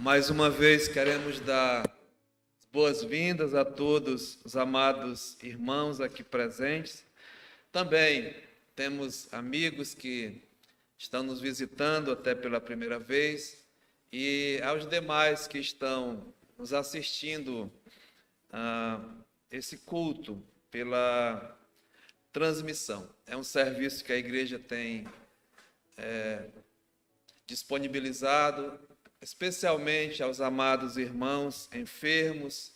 Mais uma vez queremos dar boas-vindas a todos os amados irmãos aqui presentes. Também temos amigos que estão nos visitando até pela primeira vez e aos demais que estão nos assistindo a esse culto pela transmissão. É um serviço que a igreja tem disponibilizado, especialmente aos amados irmãos enfermos,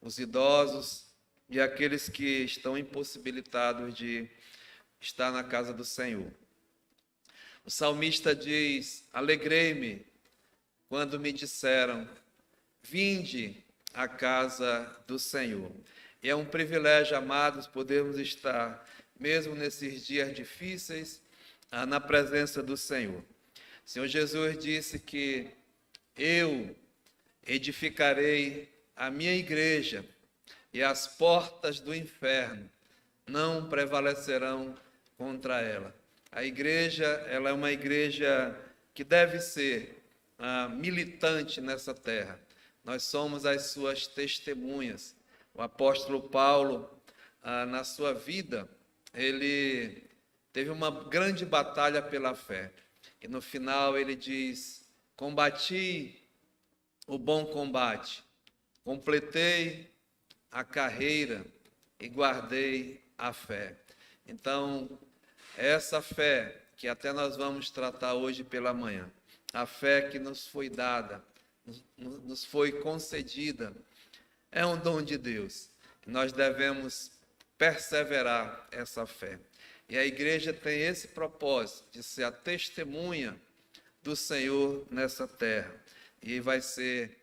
os idosos e aqueles que estão impossibilitados de estar na casa do Senhor. O salmista diz: alegrei-me quando me disseram, vinde à casa do Senhor. E é um privilégio, amados, podermos estar, mesmo nesses dias difíceis, na presença do Senhor. O Senhor Jesus disse que eu edificarei a minha igreja e as portas do inferno não prevalecerão contra ela. A igreja, ela é uma igreja que deve ser militante nessa terra. Nós somos as suas testemunhas. O apóstolo Paulo, na sua vida, ele teve uma grande batalha pela fé. E no final ele diz: combati o bom combate, completei a carreira e guardei a fé. Então, essa fé que até nós vamos tratar hoje pela manhã, a fé que nos foi dada, nos foi concedida, é um dom de Deus. Nós devemos perseverar essa fé. E a igreja tem esse propósito de ser a testemunha do Senhor nessa terra. E vai ser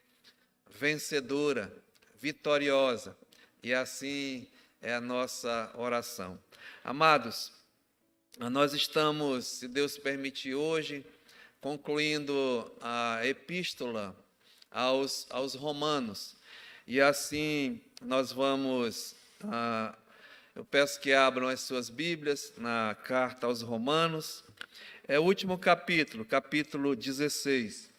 vencedora, vitoriosa. E assim é a nossa oração. Amados, nós estamos, se Deus permitir hoje, concluindo a epístola aos Romanos. E assim nós vamos... eu peço que abram as suas Bíblias na carta aos Romanos. É o último capítulo, capítulo 16.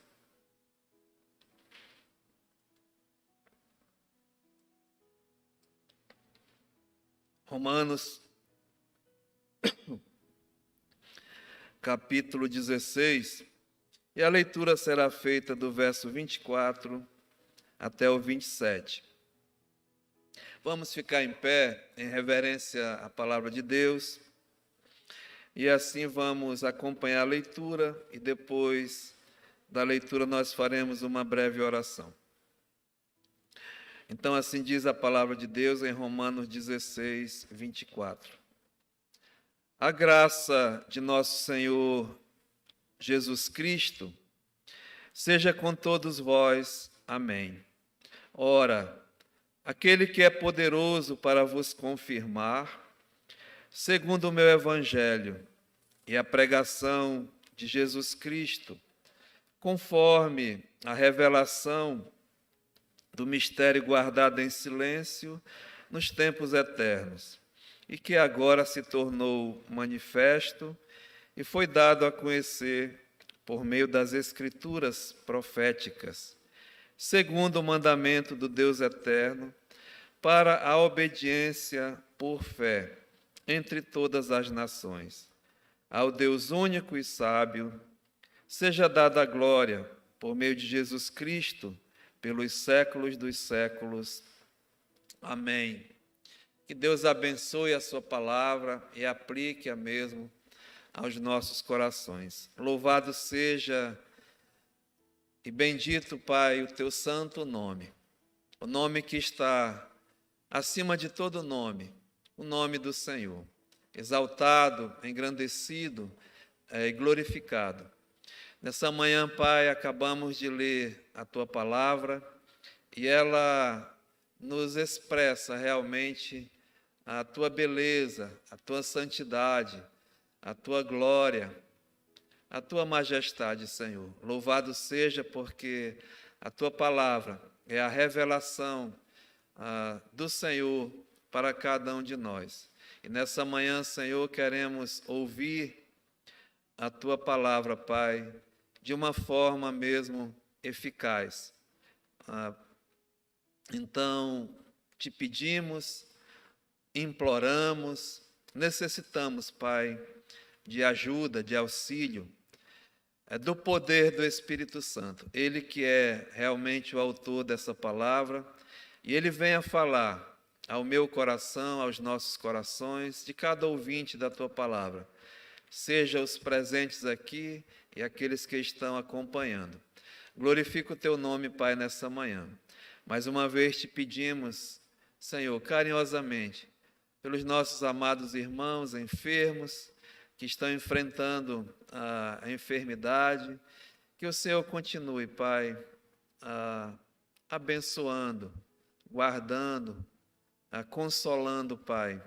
Romanos, capítulo 16. E a leitura será feita do verso 24 até o 27. Vamos ficar em pé, em reverência à palavra de Deus, e assim vamos acompanhar a leitura, e depois da leitura nós faremos uma breve oração. Então, assim diz a palavra de Deus em Romanos 16, 24. A graça de nosso Senhor Jesus Cristo seja com todos vós. Amém. Ora, aquele que é poderoso para vos confirmar, segundo o meu evangelho e a pregação de Jesus Cristo, conforme a revelação do mistério guardado em silêncio nos tempos eternos, e que agora se tornou manifesto e foi dado a conhecer por meio das Escrituras proféticas, segundo o mandamento do Deus eterno, para a obediência por fé entre todas as nações. Ao Deus único e sábio, seja dada a glória por meio de Jesus Cristo, pelos séculos dos séculos. Amém. Que Deus abençoe a sua palavra e aplique-a mesmo aos nossos corações. Louvado seja e bendito, Pai, o teu santo nome, o nome que está acima de todo nome, o nome do Senhor, exaltado, engrandecido e glorificado. Nessa manhã, Pai, acabamos de ler a tua palavra e ela nos expressa realmente a tua beleza, a tua santidade, a tua glória, a tua majestade, Senhor. Louvado seja porque a tua palavra é a revelação do Senhor para cada um de nós. E nessa manhã, Senhor, queremos ouvir a tua palavra, Pai, de uma forma mesmo eficaz. Então, te pedimos, imploramos, necessitamos, Pai, de ajuda, de auxílio, do poder do Espírito Santo. Ele que é realmente o autor dessa palavra, e Ele venha falar ao meu coração, aos nossos corações, de cada ouvinte da Tua palavra, seja os presentes aqui e aqueles que estão acompanhando. Glorifica o Teu nome, Pai, nessa manhã. Mais uma vez te pedimos, Senhor, carinhosamente, pelos nossos amados irmãos enfermos, que estão enfrentando a enfermidade, que o Senhor continue, Pai, abençoando, guardando, consolando, Pai.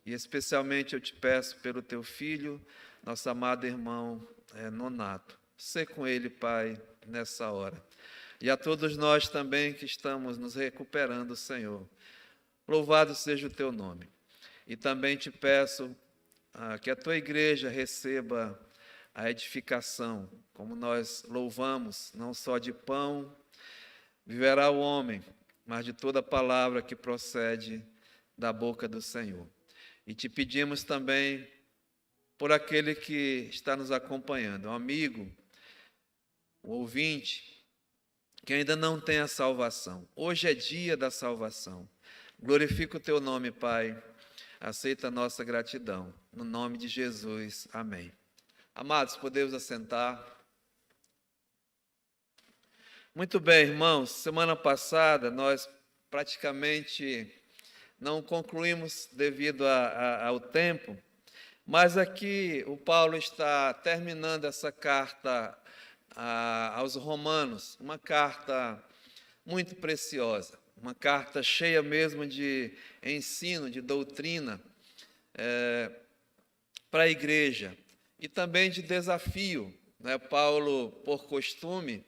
E especialmente eu te peço pelo Teu Filho, nosso amado irmão Nonato. Sê com ele, Pai, nessa hora. E a todos nós também que estamos nos recuperando, Senhor. Louvado seja o Teu nome. E também te peço que a Tua igreja receba a edificação, como nós louvamos, não só de pão viverá o homem, mas de toda palavra que procede da boca do Senhor. E te pedimos também por aquele que está nos acompanhando, um amigo, um ouvinte, que ainda não tem a salvação. Hoje é dia da salvação. Glorifica o Teu nome, Pai. Aceita a nossa gratidão. No nome de Jesus. Amém. Amados, podemos assentar. Muito bem, irmãos. Semana passada nós praticamente não concluímos devido ao tempo, mas aqui o Paulo está terminando essa carta aos Romanos, uma carta muito preciosa, uma carta cheia mesmo de ensino, de doutrina para a igreja e também de desafio, né? Paulo, por costume,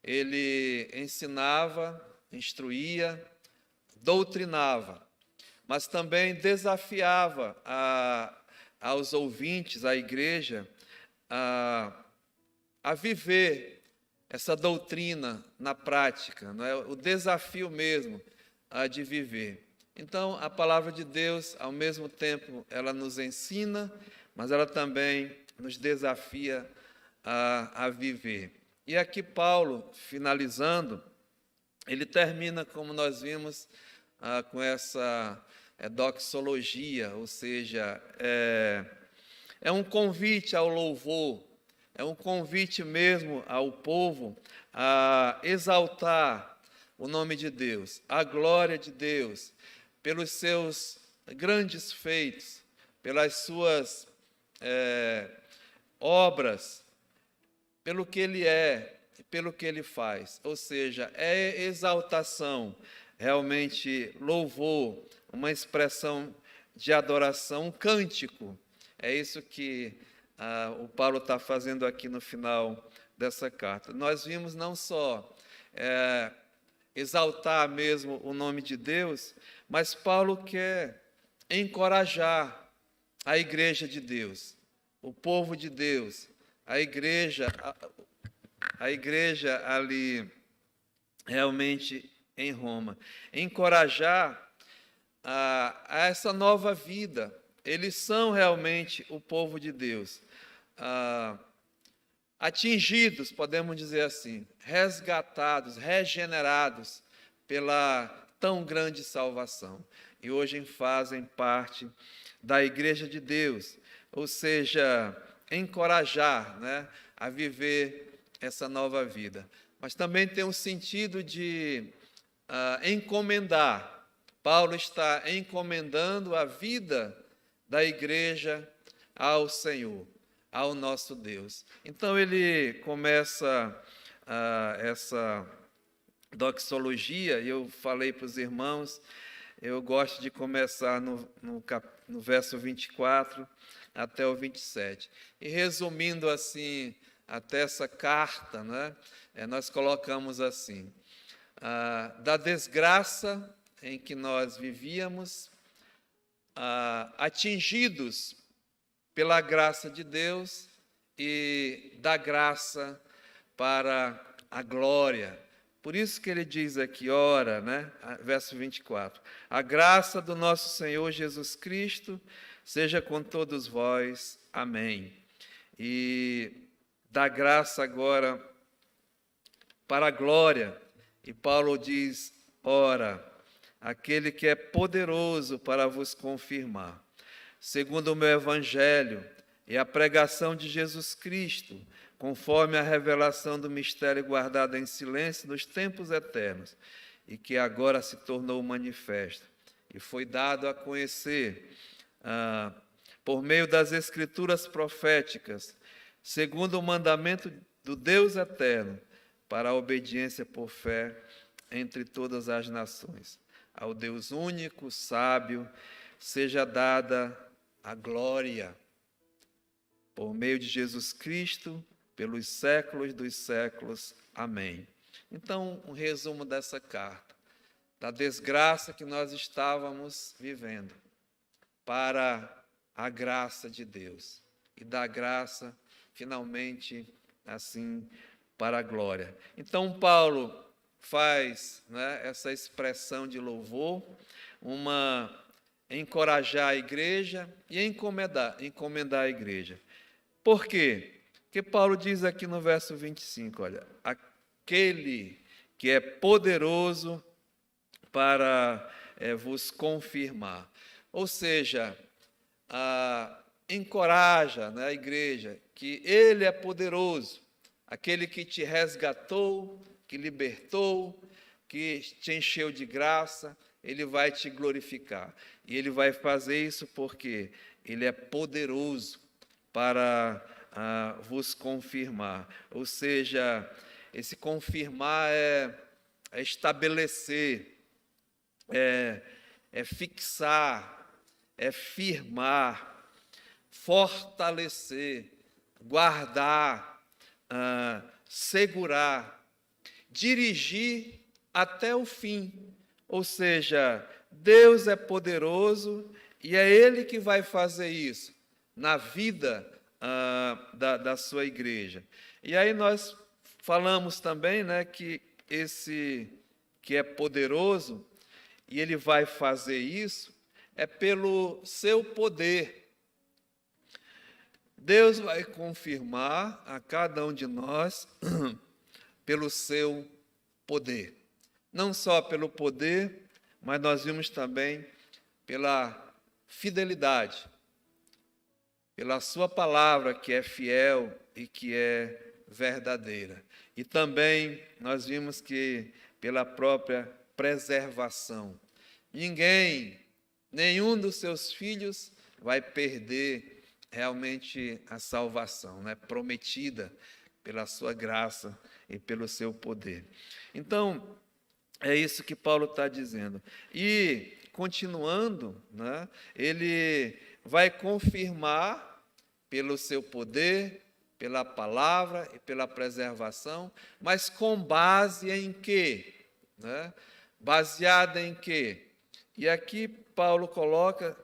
ele ensinava, instruía, doutrinava, mas também desafiava aos ouvintes, à igreja, a viver essa doutrina na prática, não é? O desafio mesmo de viver. Então, a palavra de Deus, ao mesmo tempo, ela nos ensina, mas ela também nos desafia a viver. E aqui Paulo, finalizando, ele termina, como nós vimos, com essa doxologia, ou seja, é um convite ao louvor, é um convite mesmo ao povo a exaltar o nome de Deus, a glória de Deus, pelos seus grandes feitos, pelas suas obras, pelo que Ele é e pelo que Ele faz. Ou seja, é exaltação, realmente louvor, uma expressão de adoração, um cântico. É isso que o Paulo está fazendo aqui no final dessa carta. Nós vimos não só exaltar mesmo o nome de Deus, mas Paulo quer encorajar a igreja de Deus, o povo de Deus, a igreja ali realmente em Roma, encorajar a essa nova vida. Eles são realmente o povo de Deus, atingidos, podemos dizer assim, resgatados, regenerados pela tão grande salvação. E hoje fazem parte da igreja de Deus, ou seja, encorajar, né, a viver essa nova vida. Mas também tem um sentido de encomendar. Paulo está encomendando a vida da igreja ao Senhor, ao nosso Deus. Então ele começa essa doxologia, e eu falei para os irmãos, eu gosto de começar no verso 24 até o 27. E resumindo assim, até essa carta, né, nós colocamos assim: da desgraça em que nós vivíamos, atingidos pela graça de Deus, e da graça para a glória. Por isso que ele diz aqui, ora, né? Verso 24. A graça do nosso Senhor Jesus Cristo seja com todos vós. Amém. E dá graça agora para a glória. E Paulo diz, ora, aquele que é poderoso para vos confirmar, segundo o meu evangelho e a pregação de Jesus Cristo, conforme a revelação do mistério guardado em silêncio nos tempos eternos, e que agora se tornou manifesto, e foi dado a conhecer por meio das escrituras proféticas, segundo o mandamento do Deus eterno, para a obediência por fé entre todas as nações. Ao Deus único, sábio, seja dada a glória, por meio de Jesus Cristo, pelos séculos dos séculos. Amém. Então, um resumo dessa carta, da desgraça que nós estávamos vivendo, para a graça de Deus, e da graça, finalmente, assim, para a glória. Então, Paulo faz, né, essa expressão de louvor, encorajar a igreja e encomendar a igreja. Por quê? Porque Paulo diz aqui no verso 25, olha, aquele que é poderoso para vos confirmar. Ou seja, encoraja, né, a igreja que ele é poderoso, aquele que te resgatou, que libertou, que te encheu de graça, ele vai te glorificar. E ele vai fazer isso porque ele é poderoso para vos confirmar. Ou seja, esse confirmar é estabelecer, é fixar, é firmar, fortalecer, guardar, segurar, dirigir até o fim. Ou seja, Deus é poderoso e é Ele que vai fazer isso na vida da sua igreja. E aí nós falamos também, né, que esse que é poderoso e Ele vai fazer isso é pelo seu poder. Deus vai confirmar a cada um de nós pelo seu poder. Não só pelo poder, mas nós vimos também pela fidelidade, pela sua palavra que é fiel e que é verdadeira. E também nós vimos que pela própria preservação. Nenhum dos seus filhos vai perder realmente a salvação, né, prometida pela sua graça e pelo seu poder. Então, é isso que Paulo está dizendo. E, continuando, né, ele vai confirmar pelo seu poder, pela palavra e pela preservação, mas com base em quê? Né? Baseada em quê? E aqui Paulo coloca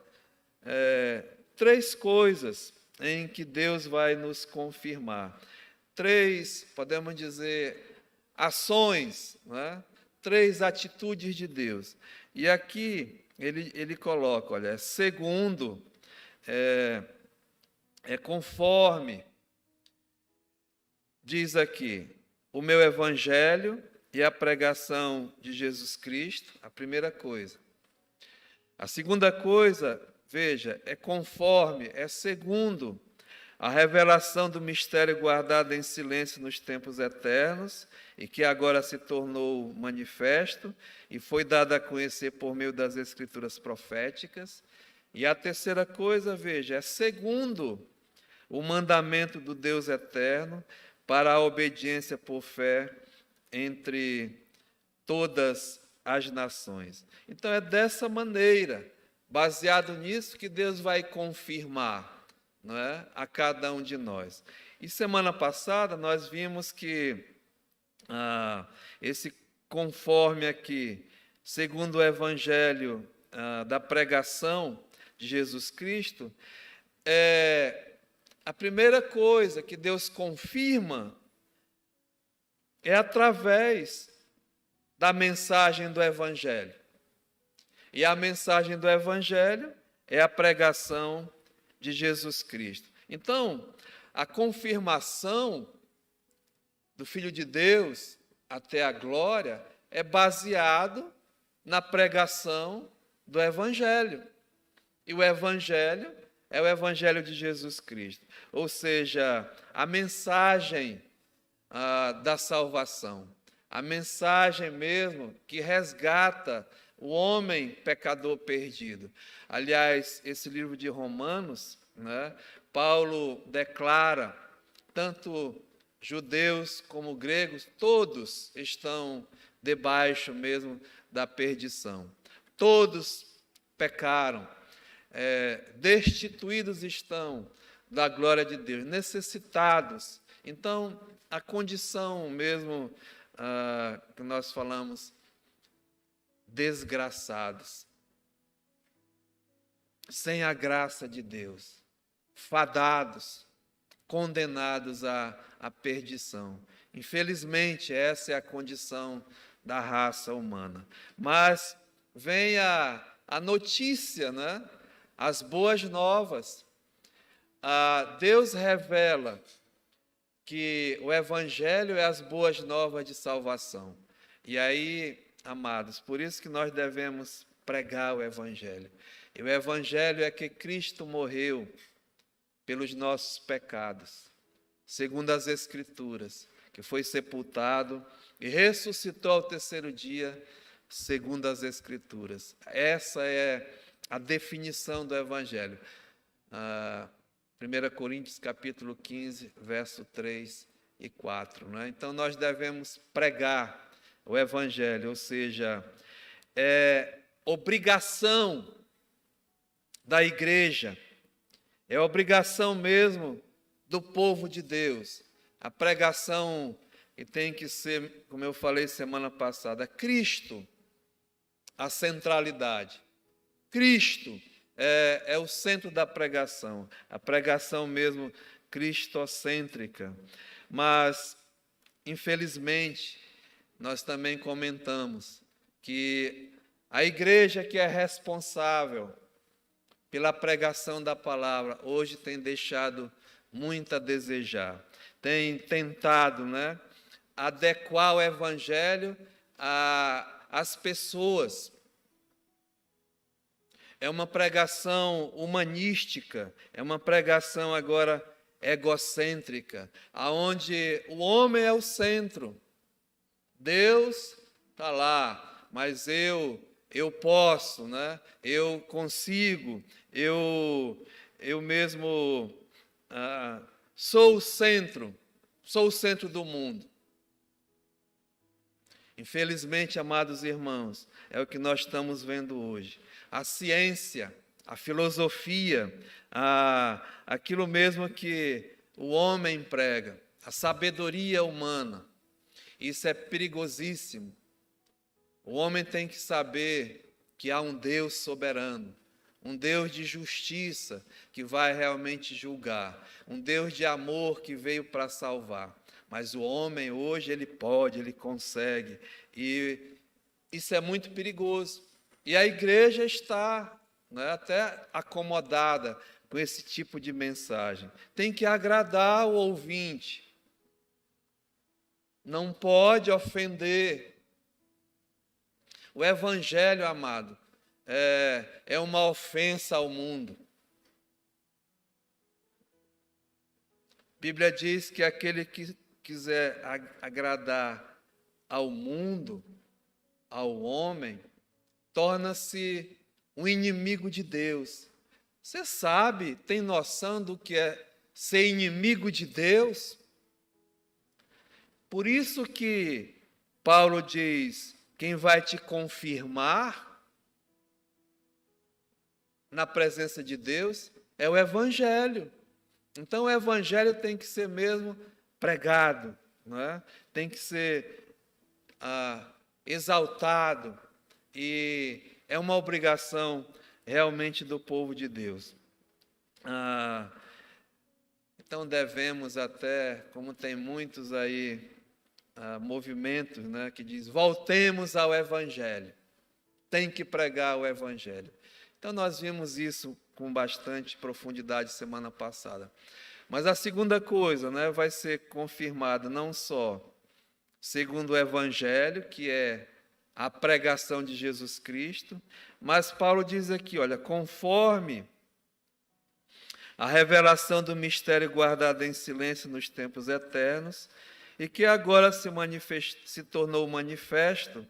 3 coisas em que Deus vai nos confirmar. 3, podemos dizer, ações, né? 3 atitudes de Deus. E aqui ele coloca, olha, segundo, conforme, diz aqui, o meu evangelho e a pregação de Jesus Cristo, a primeira coisa. A segunda coisa, veja, é conforme, é segundo a revelação do mistério guardado em silêncio nos tempos eternos e que agora se tornou manifesto e foi dado a conhecer por meio das escrituras proféticas. E a terceira coisa, veja, é segundo o mandamento do Deus eterno para a obediência por fé entre todas as nações. Então é dessa maneira, baseado nisso, que Deus vai confirmar, não é, a cada um de nós. E semana passada nós vimos que esse conforme aqui, segundo o evangelho da pregação de Jesus Cristo, a primeira coisa que Deus confirma é através da mensagem do Evangelho. E a mensagem do Evangelho é a pregação de Jesus Cristo. Então, a confirmação do Filho de Deus até a glória é baseado na pregação do Evangelho. E o Evangelho é o Evangelho de Jesus Cristo. Ou seja, a mensagem da salvação. A mensagem mesmo que resgata o homem pecador perdido. Aliás, esse livro de Romanos, né, Paulo declara, tanto judeus como gregos, todos estão debaixo mesmo da perdição. Todos pecaram, destituídos estão da glória de Deus, necessitados. Então, a condição mesmo que nós falamos, desgraçados, sem a graça de Deus, fadados, condenados à perdição. Infelizmente, essa é a condição da raça humana. Mas vem a notícia, né? As boas novas. Deus revela que o Evangelho é as boas novas de salvação. E aí, amados, por isso que nós devemos pregar o Evangelho. E o Evangelho é que Cristo morreu pelos nossos pecados, segundo as Escrituras, que foi sepultado e ressuscitou ao terceiro dia, segundo as Escrituras. Essa é a definição do Evangelho. 1 Coríntios capítulo 15, verso 3 e 4. Né? Então, nós devemos pregar o Evangelho, ou seja, é obrigação da igreja, é obrigação mesmo do povo de Deus. A pregação que tem que ser, como eu falei semana passada, Cristo, a centralidade. Cristo é o centro da pregação, a pregação mesmo cristocêntrica. Mas, infelizmente, nós também comentamos que a igreja que é responsável pela pregação da palavra, hoje tem deixado muito a desejar. Tem tentado, né, adequar o Evangelho às pessoas. É uma pregação humanística, é uma pregação agora egocêntrica, aonde o homem é o centro. Deus está lá, mas eu posso, né? Eu consigo, eu mesmo sou o centro do mundo. Infelizmente, amados irmãos, é o que nós estamos vendo hoje. A ciência, a filosofia, aquilo mesmo que o homem prega, a sabedoria humana, isso é perigosíssimo. O homem tem que saber que há um Deus soberano, um Deus de justiça que vai realmente julgar, um Deus de amor que veio para salvar. Mas o homem hoje, ele pode, ele consegue, e isso é muito perigoso. E a igreja está, né, até acomodada com esse tipo de mensagem. Tem que agradar o ouvinte, não pode ofender. O Evangelho, amado, é uma ofensa ao mundo. A Bíblia diz que aquele que quiser agradar ao mundo, ao homem, torna-se um inimigo de Deus. Você sabe, tem noção do que é ser inimigo de Deus? Por isso que Paulo diz: quem vai te confirmar na presença de Deus é o Evangelho. Então, o Evangelho tem que ser mesmo pregado, não é? Tem que ser exaltado, e é uma obrigação realmente do povo de Deus. Então, devemos até, como tem muitos aí movimentos, né, que diz: voltemos ao Evangelho, tem que pregar o Evangelho. Então, nós vimos isso com bastante profundidade semana passada. Mas a segunda coisa, né, vai ser confirmada não só segundo o Evangelho, que é a pregação de Jesus Cristo, mas Paulo diz aqui, olha, conforme a revelação do mistério guardado em silêncio nos tempos eternos, e que agora se tornou manifesto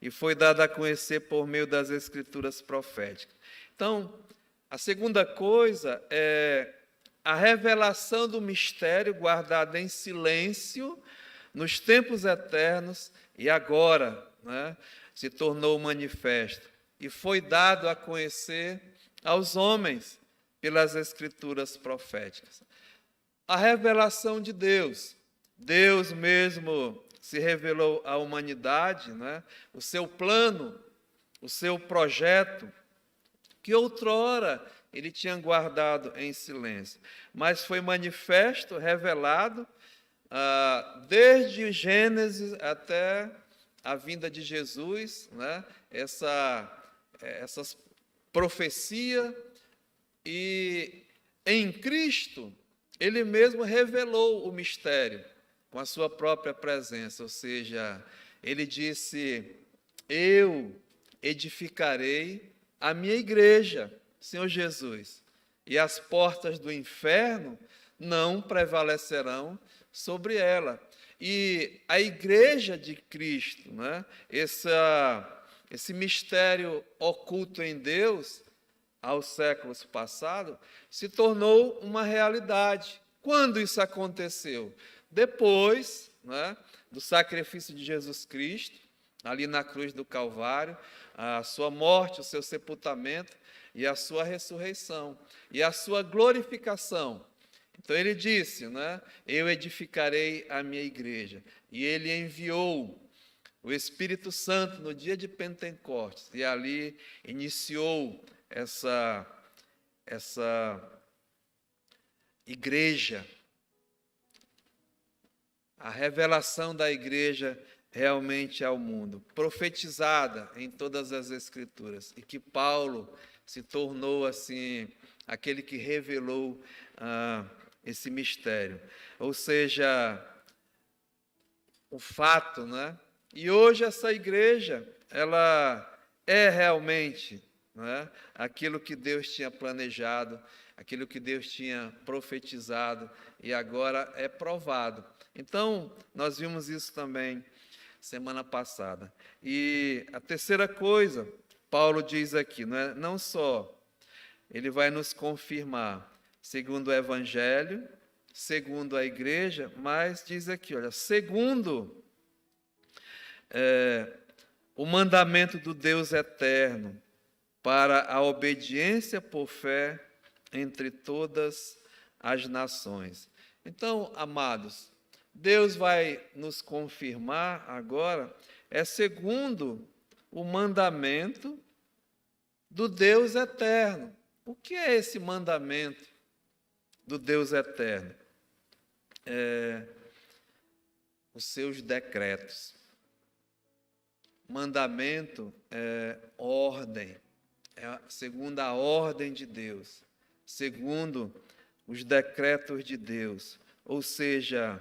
e foi dado a conhecer por meio das Escrituras proféticas. Então, a segunda coisa é a revelação do mistério guardado em silêncio nos tempos eternos e agora, né, se tornou manifesto e foi dado a conhecer aos homens pelas Escrituras proféticas. A revelação de Deus. Deus mesmo se revelou à humanidade, né, o seu plano, o seu projeto, que outrora ele tinha guardado em silêncio, mas foi manifesto, revelado, desde Gênesis até a vinda de Jesus, né? Essas profecias, e em Cristo, ele mesmo revelou o mistério com a sua própria presença, ou seja, ele disse: eu edificarei a minha igreja, Senhor Jesus, e as portas do inferno não prevalecerão sobre ela. E a igreja de Cristo, né, esse mistério oculto em Deus, aos séculos passados, se tornou uma realidade. Quando isso aconteceu? Depois, né, do sacrifício de Jesus Cristo, ali na cruz do Calvário, a sua morte, o seu sepultamento e a sua ressurreição e a sua glorificação. Então ele disse, né, eu edificarei a minha igreja. E ele enviou o Espírito Santo no dia de Pentecostes e ali iniciou essa igreja, a revelação da igreja realmente ao mundo, profetizada em todas as Escrituras, e que Paulo se tornou assim aquele que revelou esse mistério, ou seja, o fato, né? E hoje essa igreja, ela é realmente, né, aquilo que Deus tinha planejado, aquilo que Deus tinha profetizado e agora é provado. Então, nós vimos isso também semana passada. E a terceira coisa, Paulo diz aqui, não só ele vai nos confirmar segundo o Evangelho, segundo a igreja, mas diz aqui, olha, segundo o mandamento do Deus eterno para a obediência por fé entre todas as nações. Então, amados, Deus vai nos confirmar agora, segundo o mandamento do Deus eterno. O que é esse mandamento do Deus eterno? Os seus decretos. Mandamento é ordem, segundo a ordem de Deus, segundo os decretos de Deus, ou seja,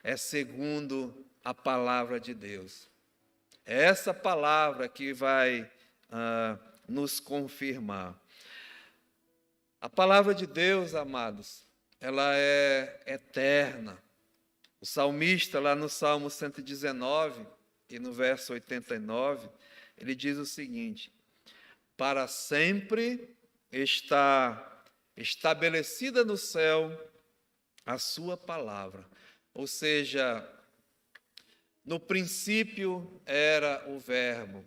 é segundo a palavra de Deus. É essa palavra que vai nos confirmar. A palavra de Deus, amados, ela é eterna. O salmista, lá no Salmo 119, e no verso 89, ele diz o seguinte: para sempre está estabelecida no céu a sua palavra. Ou seja, no princípio era o Verbo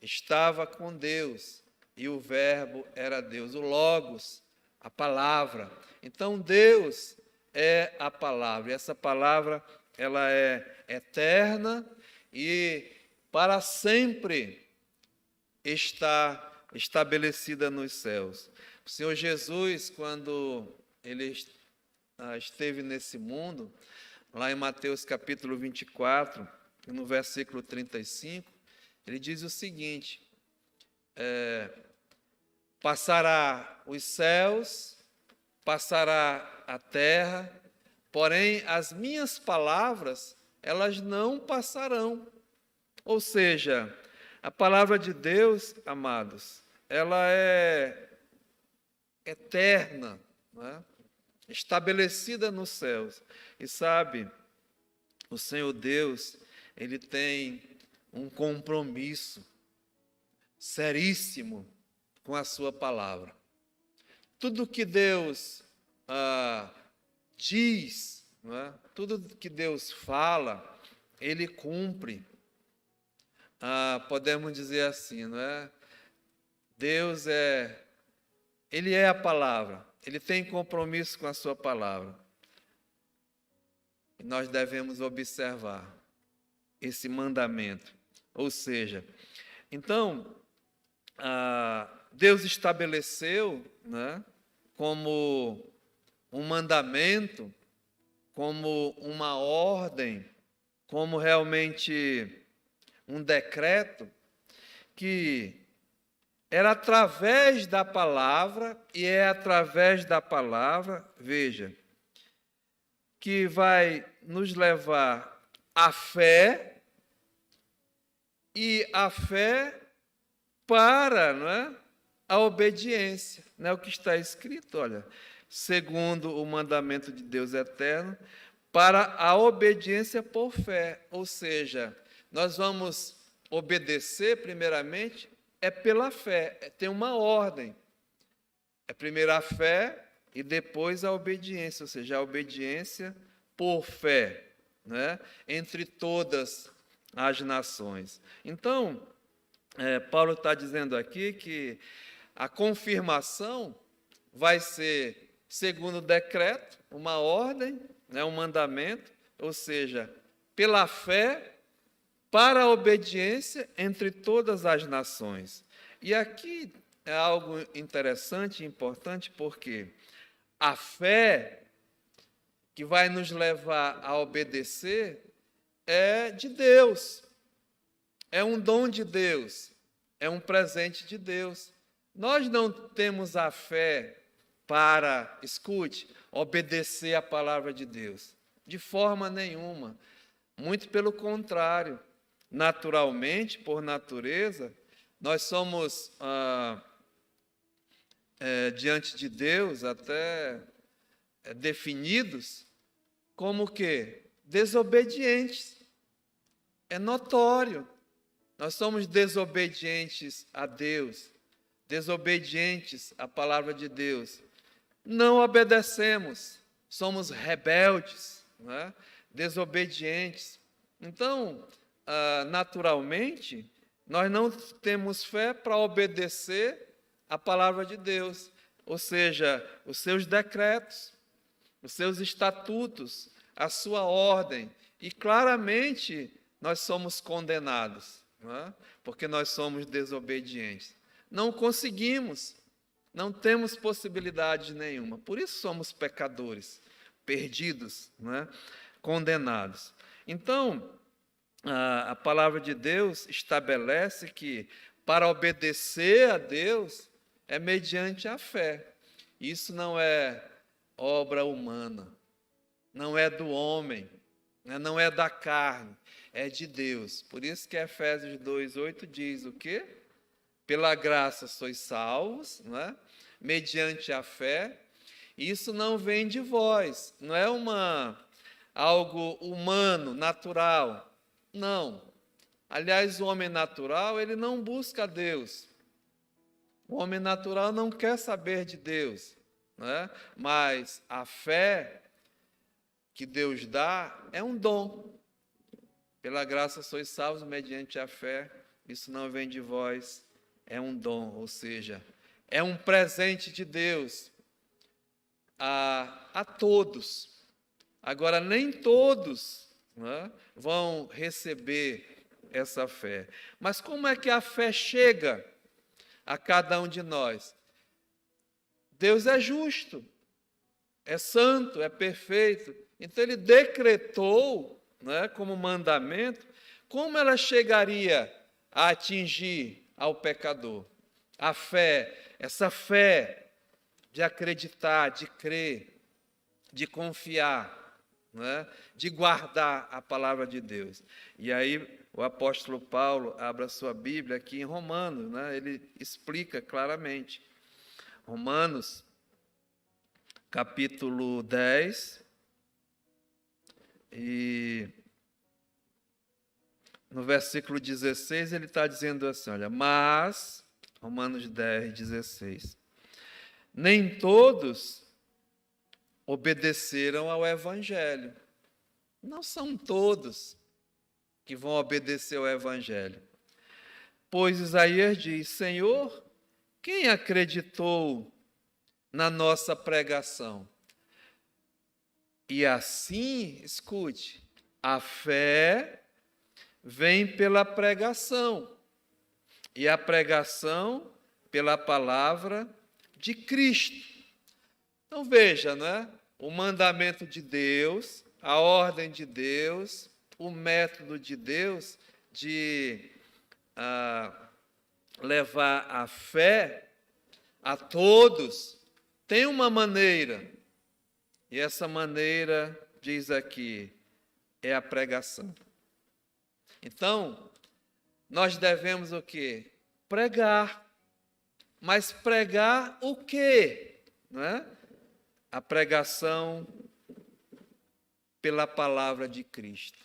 estava com Deus, e o Verbo era Deus, o Logos, a palavra. Então, Deus é a palavra, e essa palavra, ela é eterna e para sempre está estabelecida nos céus. O Senhor Jesus, quando ele esteve nesse mundo, lá em Mateus capítulo 24, no versículo 35, ele diz o seguinte: passará os céus, passará a terra, porém as minhas palavras, elas não passarão. Ou seja, a palavra de Deus, amados, ela é eterna, não é? Estabelecida nos céus. E sabe, o Senhor Deus, Ele tem um compromisso seríssimo com a sua palavra. Tudo que Deus diz, não é? Tudo que Deus fala, Ele cumpre. Podemos dizer assim, não é? Deus Ele é a palavra, Ele tem compromisso com a sua palavra. E nós devemos observar esse mandamento. Ou seja, então, Deus estabeleceu, né, como um mandamento, como uma ordem, como realmente um decreto, que era através da palavra, e é através da palavra, veja, que vai nos levar à fé, e a fé para, não é, a obediência. Não é o que está escrito, olha, segundo o mandamento de Deus eterno, para a obediência por fé. Ou seja, nós vamos obedecer, primeiramente, pela fé, tem uma ordem. É primeiro a fé e depois a obediência, ou seja, a obediência por fé, né, entre todas as nações. Então, Paulo está dizendo aqui que a confirmação vai ser, segundo o decreto, uma ordem, né, um mandamento, ou seja, pela fé, para a obediência entre todas as nações. E aqui é algo interessante e importante, porque a fé que vai nos levar a obedecer é de Deus, é um dom de Deus, é um presente de Deus. Nós não temos a fé para, escute, obedecer a palavra de Deus, de forma nenhuma. Muito pelo contrário, naturalmente, por natureza, nós somos, diante de Deus, até definidos como o quê? Desobedientes. É notório. Nós somos desobedientes a Deus, desobedientes à palavra de Deus. Não obedecemos, somos rebeldes, não é? Desobedientes. Então, naturalmente, nós não temos fé para obedecer a palavra de Deus, ou seja, os seus decretos, os seus estatutos, a sua ordem. E claramente nós somos condenados, não é? Porque nós somos desobedientes. Não conseguimos, não temos possibilidade nenhuma. Por isso somos pecadores, perdidos, não é? Condenados. Então, a palavra de Deus estabelece que para obedecer a Deus é mediante a fé. Isso não é obra humana, não é do homem, não é da carne, é de Deus. Por isso que Efésios 2:8 diz o quê? Pela graça sois salvos, não é? Mediante a fé. Isso não vem de vós, não é algo humano, natural. Não. Aliás, o homem natural, ele não busca Deus. O homem natural não quer saber de Deus, né? Mas a fé que Deus dá é um dom. Pela graça sois salvos mediante a fé. Isso não vem de vós, é um dom, ou seja, é um presente de Deus a todos. Agora, nem todos, né, vão receber essa fé. Mas como é que a fé chega a cada um de nós? Deus é justo, é santo, é perfeito, Então ele decretou, né, como mandamento, como ela chegaria a atingir ao pecador. A fé, essa fé de acreditar, de crer, de confiar, né, de guardar a palavra de Deus. E aí o apóstolo Paulo abre a sua Bíblia aqui em Romanos, né, ele explica claramente. Romanos, capítulo 10, e no versículo 16 ele está dizendo assim, olha, mas, Romanos 10, 16, nem todos obedeceram ao Evangelho. Não são todos que vão obedecer ao Evangelho. Pois Isaías diz, Senhor, quem acreditou na nossa pregação? E assim, escute, a fé vem pela pregação, e a pregação pela palavra de Cristo. Então veja, né? O mandamento de Deus, a ordem de Deus, o método de Deus de levar a fé a todos, tem uma maneira, e essa maneira, diz aqui, é a pregação. Então, nós devemos o quê? Pregar. Mas pregar o quê? Não é? A pregação pela palavra de Cristo.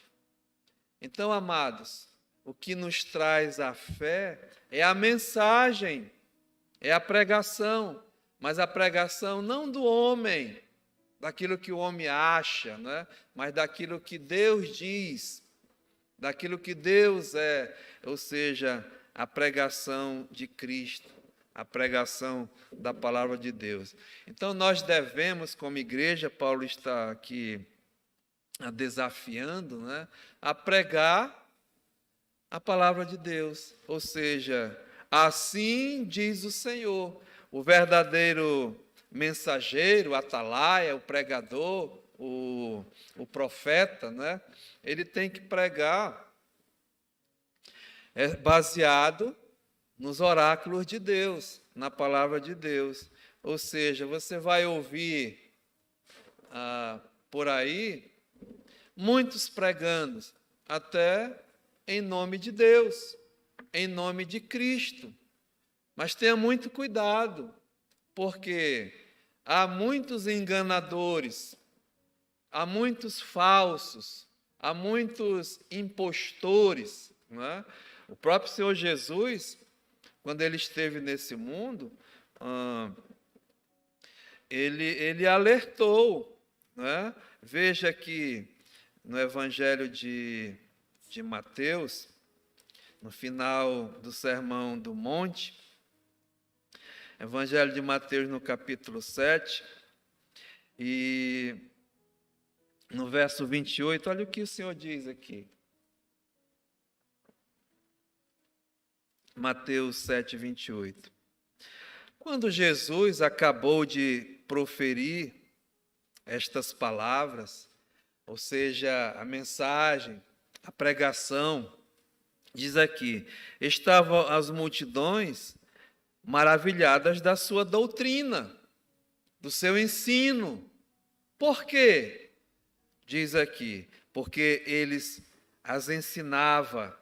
Então, amados, o que nos traz a fé é a mensagem, é a pregação, mas a pregação não do homem, daquilo que o homem acha, né? Mas daquilo que Deus diz, daquilo que Deus é, ou seja, a pregação de Cristo, a pregação da palavra de Deus. Então, nós devemos, como igreja, Paulo está aqui desafiando, né, a pregar a palavra de Deus, ou seja, assim diz o Senhor, o verdadeiro mensageiro, o atalaia, o pregador, o profeta, né, ele tem que pregar baseado nos oráculos de Deus, na palavra de Deus. Ou seja, você vai ouvir por aí muitos pregando, até em nome de Deus, em nome de Cristo. Mas tenha muito cuidado, porque há muitos enganadores, há muitos falsos, há muitos impostores, não é? O próprio Senhor Jesus, quando ele esteve nesse mundo, ele alertou, não é? Veja que no Evangelho de Mateus, no final do Sermão do Monte, Evangelho de Mateus no capítulo 7, e no verso 28, olha o que o Senhor diz aqui. Mateus 7, 28. Quando Jesus acabou de proferir estas palavras, ou seja, a mensagem, a pregação, diz aqui, estavam as multidões maravilhadas da sua doutrina, do seu ensino. Por quê? Diz aqui, porque eles as ensinava,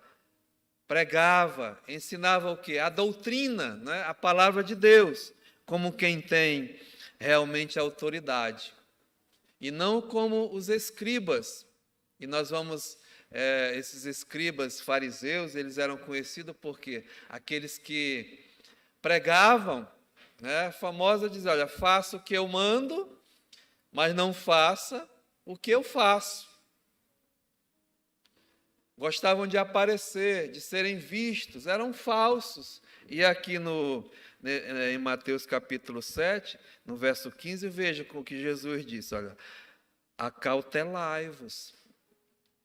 pregava, ensinava o quê? A doutrina, né? A palavra de Deus, como quem tem realmente autoridade. E não como os escribas. E nós vamos, esses escribas fariseus, eles eram conhecidos porque aqueles que pregavam, né? Famosa diz, olha, faça o que eu mando, mas não faça o que eu faço. Gostavam de aparecer, de serem vistos, eram falsos. E aqui em Mateus capítulo 7, no verso 15, veja o que Jesus disse, olha, acautelai-vos,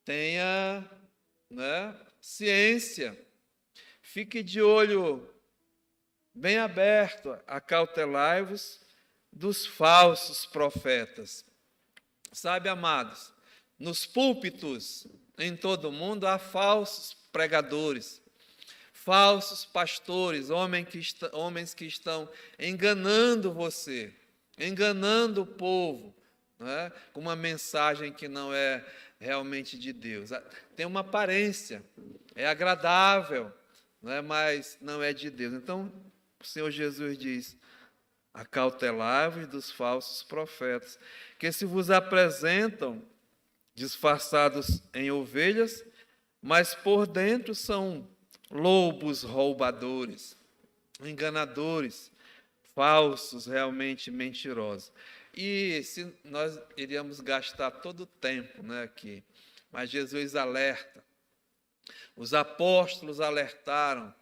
tenha, né, ciência, fique de olho bem aberto, acautelai-vos dos falsos profetas. Sabe, amados, nos púlpitos em todo o mundo há falsos pregadores, falsos pastores, homens que estão enganando você, enganando o povo, não é? Com uma mensagem que não é realmente de Deus. Tem uma aparência, é agradável, não é? Mas não é de Deus. Então, o Senhor Jesus diz: acautelai-vos dos falsos profetas, que se vos apresentam disfarçados em ovelhas, mas por dentro são lobos roubadores, enganadores, falsos, realmente mentirosos. E se nós iríamos gastar todo o tempo, né, aqui, mas Jesus alerta. Os apóstolos alertaram,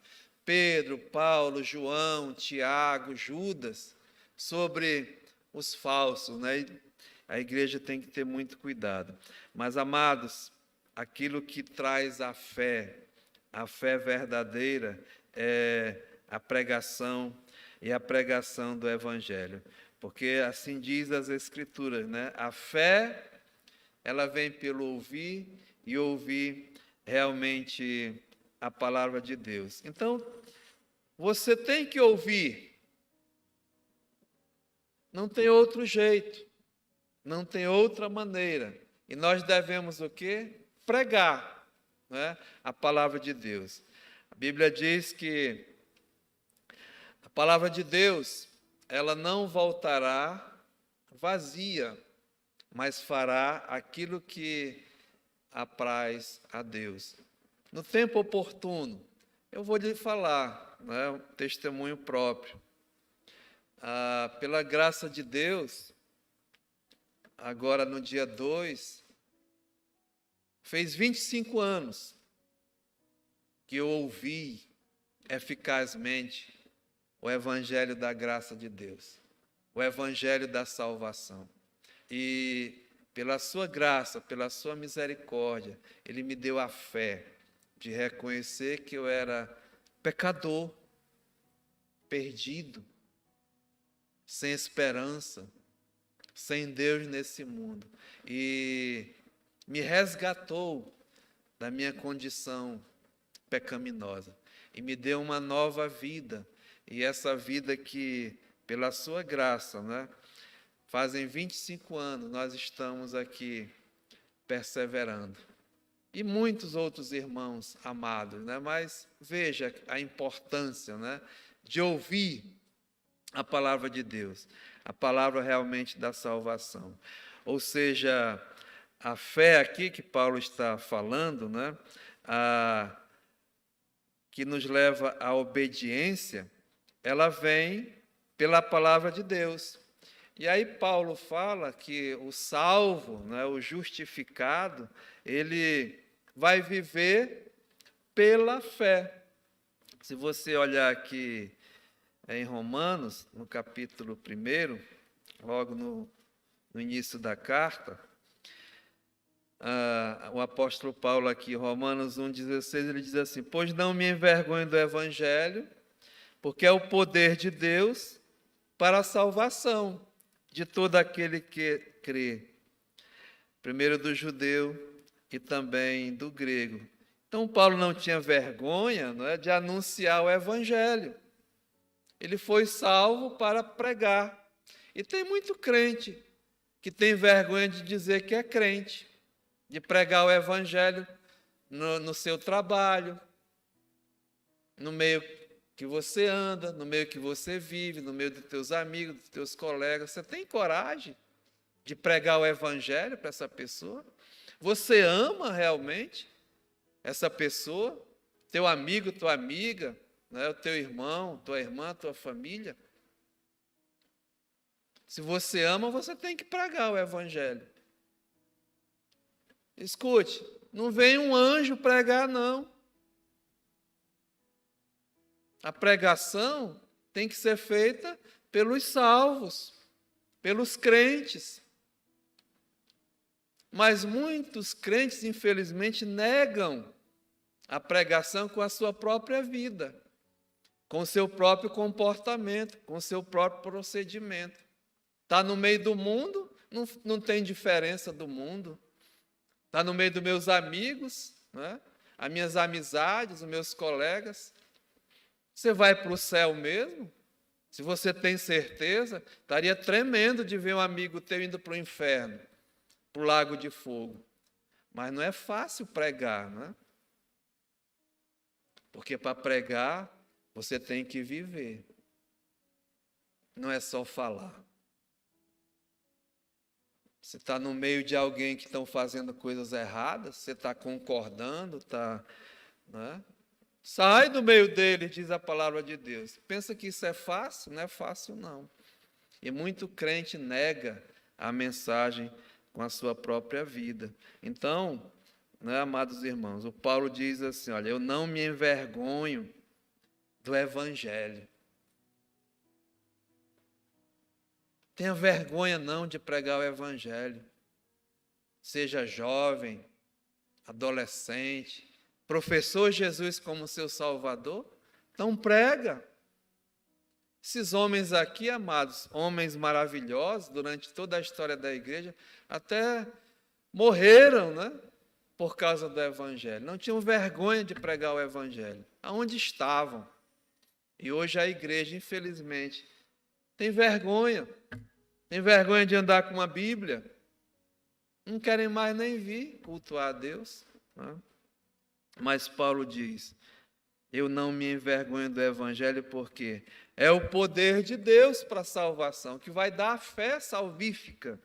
Pedro, Paulo, João, Tiago, Judas, sobre os falsos, né? A igreja tem que ter muito cuidado. Mas, amados, aquilo que traz a fé verdadeira, é a pregação e a pregação do Evangelho. Porque assim diz as Escrituras, né? A fé, ela vem pelo ouvir e ouvir realmente a palavra de Deus. Então, você tem que ouvir. Não tem outro jeito. Não tem outra maneira. E nós devemos o quê? Pregar, né, a palavra de Deus. A Bíblia diz que a palavra de Deus, ela não voltará vazia, mas fará aquilo que apraz a Deus. No tempo oportuno, eu vou lhe falar, né, um testemunho próprio. Pela graça de Deus, agora no dia 2, fez 25 anos que eu ouvi eficazmente o Evangelho da graça de Deus, o Evangelho da salvação. E pela sua graça, pela sua misericórdia, Ele me deu a fé de reconhecer que eu era pecador, perdido, sem esperança, sem Deus nesse mundo. E me resgatou da minha condição pecaminosa e me deu uma nova vida. E essa vida que, pela sua graça, né, fazem 25 anos nós estamos aqui perseverando. E muitos outros irmãos amados, né, mas veja a importância, né, de ouvir a palavra de Deus, a palavra realmente da salvação. Ou seja, a fé aqui que Paulo está falando, né, que nos leva à obediência, ela vem pela palavra de Deus. E aí Paulo fala que o salvo, né, o justificado, ele vai viver pela fé. Se você olhar aqui em Romanos, no capítulo 1, logo no início da carta, o apóstolo Paulo aqui, Romanos 1,16, ele diz assim: pois não me envergonho do Evangelho, porque é o poder de Deus para a salvação de todo aquele que crê, primeiro do judeu e também do grego. Então, Paulo não tinha vergonha, não é, de anunciar o Evangelho. Ele foi salvo para pregar. E tem muito crente que tem vergonha de dizer que é crente, de pregar o Evangelho no seu trabalho, no meio que você anda, no meio que você vive, no meio dos teus amigos, dos teus colegas. Você tem coragem de pregar o Evangelho para essa pessoa? Você ama realmente essa pessoa, teu amigo, tua amiga, né, o teu irmão, tua irmã, tua família? Se você ama, você tem que pregar o Evangelho. Escute, não vem um anjo pregar, não. A pregação tem que ser feita pelos salvos, pelos crentes. Mas muitos crentes, infelizmente, negam a pregação com a sua própria vida, com o seu próprio comportamento, com o seu próprio procedimento. Está no meio do mundo, não tem diferença do mundo. Está no meio dos meus amigos, né? As minhas amizades, os meus colegas. Você vai para o céu mesmo? Se você tem certeza, estaria tremendo de ver um amigo teu indo para o inferno, para o lago de fogo. Mas não é fácil pregar, né? Porque para pregar, você tem que viver. Não é só falar. Você está no meio de alguém que estão fazendo coisas erradas, você está concordando, né? Sai do meio deles, diz a palavra de Deus. Pensa que isso é fácil? Não é fácil, não. E muito crente nega a mensagem com a sua própria vida. Então, né, amados irmãos, o Paulo diz assim, olha, eu não me envergonho do Evangelho. Tenha vergonha não de pregar o Evangelho. Seja jovem, adolescente, professou Jesus como seu Salvador, então prega. Esses homens aqui, amados, homens maravilhosos, durante toda a história da igreja, até morreram, né? Por causa do Evangelho. Não tinham vergonha de pregar o Evangelho. Aonde estavam? E hoje a igreja, infelizmente, tem vergonha. Tem vergonha de andar com uma Bíblia. Não querem mais nem vir cultuar a Deus. Né? Mas Paulo diz, eu não me envergonho do Evangelho porque é o poder de Deus para a salvação, que vai dar a fé salvífica,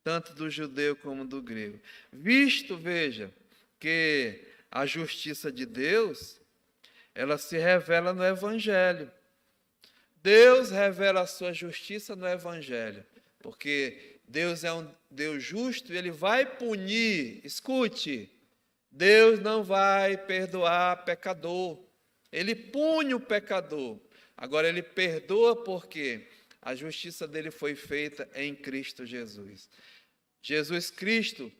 tanto do judeu como do grego. Visto, veja, que a justiça de Deus, ela se revela no Evangelho. Deus revela a sua justiça no Evangelho, porque Deus é um Deus justo e Ele vai punir. Escute, Deus não vai perdoar pecador. Ele pune o pecador. Agora, Ele perdoa porque a justiça dele foi feita em Cristo Jesus. Jesus Cristo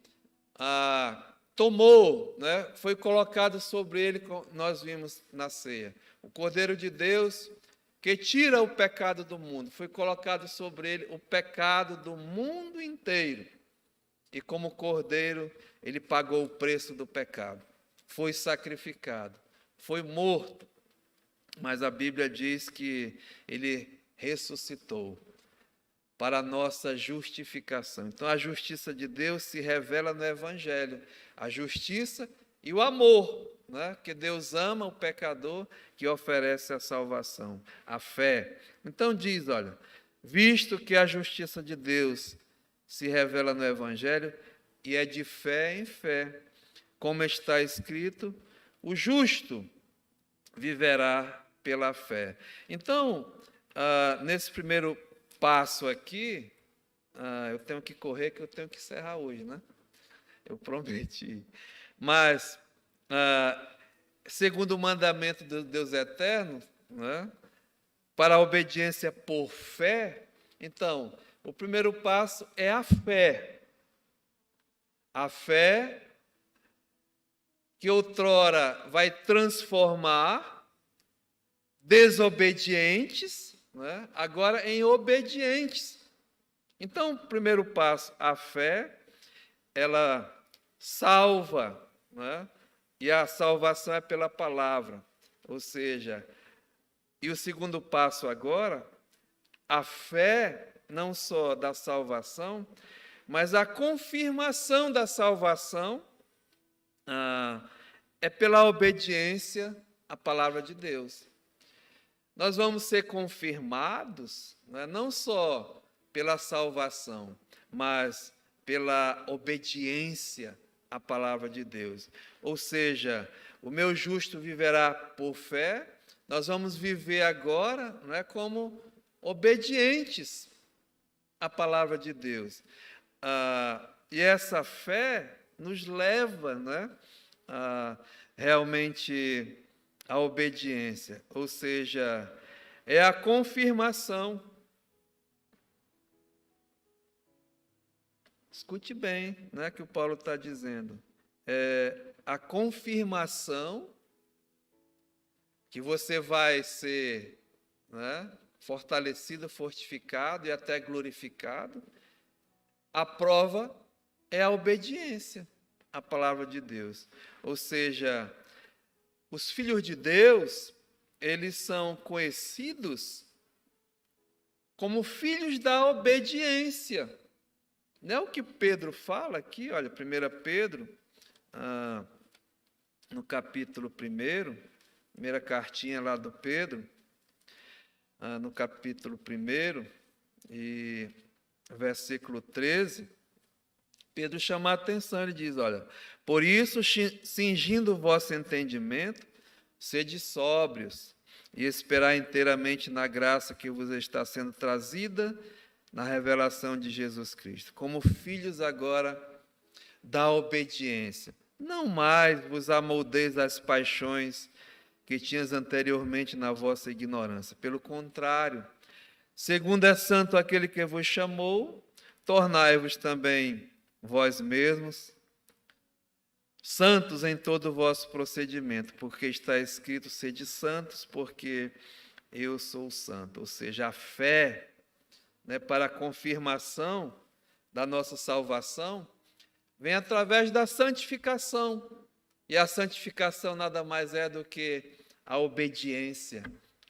tomou, né, foi colocado sobre Ele, nós vimos na ceia. O Cordeiro de Deus que tira o pecado do mundo. Foi colocado sobre ele o pecado do mundo inteiro. E como cordeiro, ele pagou o preço do pecado. Foi sacrificado, foi morto. Mas a Bíblia diz que ele ressuscitou para a nossa justificação. Então a justiça de Deus se revela no Evangelho. A justiça e o amor, né? Que Deus ama o pecador que oferece a salvação, a fé. Então diz, olha, visto que a justiça de Deus se revela no Evangelho e é de fé em fé, como está escrito, o justo viverá pela fé. Então, nesse primeiro passo aqui, eu tenho que correr, que eu tenho que encerrar hoje, né? Eu prometi. Mas, segundo o mandamento do Deus eterno, né, para a obediência por fé, então, o primeiro passo é a fé. A fé que outrora vai transformar desobedientes, né, agora em obedientes. Então, o primeiro passo, a fé, ela salva, né? E a salvação é pela palavra, ou seja, e o segundo passo agora, a fé não só da salvação, mas a confirmação da salvação é pela obediência à palavra de Deus. Nós vamos ser confirmados, né, não só pela salvação, mas pela obediência à palavra de Deus. Ou seja, o meu justo viverá por fé, nós vamos viver agora, não é, como obedientes à palavra de Deus. E essa fé nos leva, né, realmente à obediência, ou seja, é a confirmação. Escute bem, né, que o Paulo está dizendo. É a confirmação que você vai ser, né, fortalecido, fortificado e até glorificado a prova é a obediência à palavra de Deus. Ou seja, os filhos de Deus, eles são conhecidos como filhos da obediência. Não é o que Pedro fala aqui, olha, 1 Pedro, no capítulo 1, primeira cartinha lá do Pedro, no capítulo 1, e versículo 13, Pedro chama a atenção, ele diz, olha, por isso, cingindo o vosso entendimento, sede sóbrios, e esperar inteiramente na graça que vos está sendo trazida na revelação de Jesus Cristo, como filhos agora da obediência. Não mais vos amoldeis às paixões que tinhas anteriormente na vossa ignorância. Pelo contrário, segundo é santo aquele que vos chamou, tornai-vos também vós mesmos santos em todo o vosso procedimento, porque está escrito, sede santos, porque eu sou santo. Ou seja, a fé, para a confirmação da nossa salvação, vem através da santificação. E a santificação nada mais é do que a obediência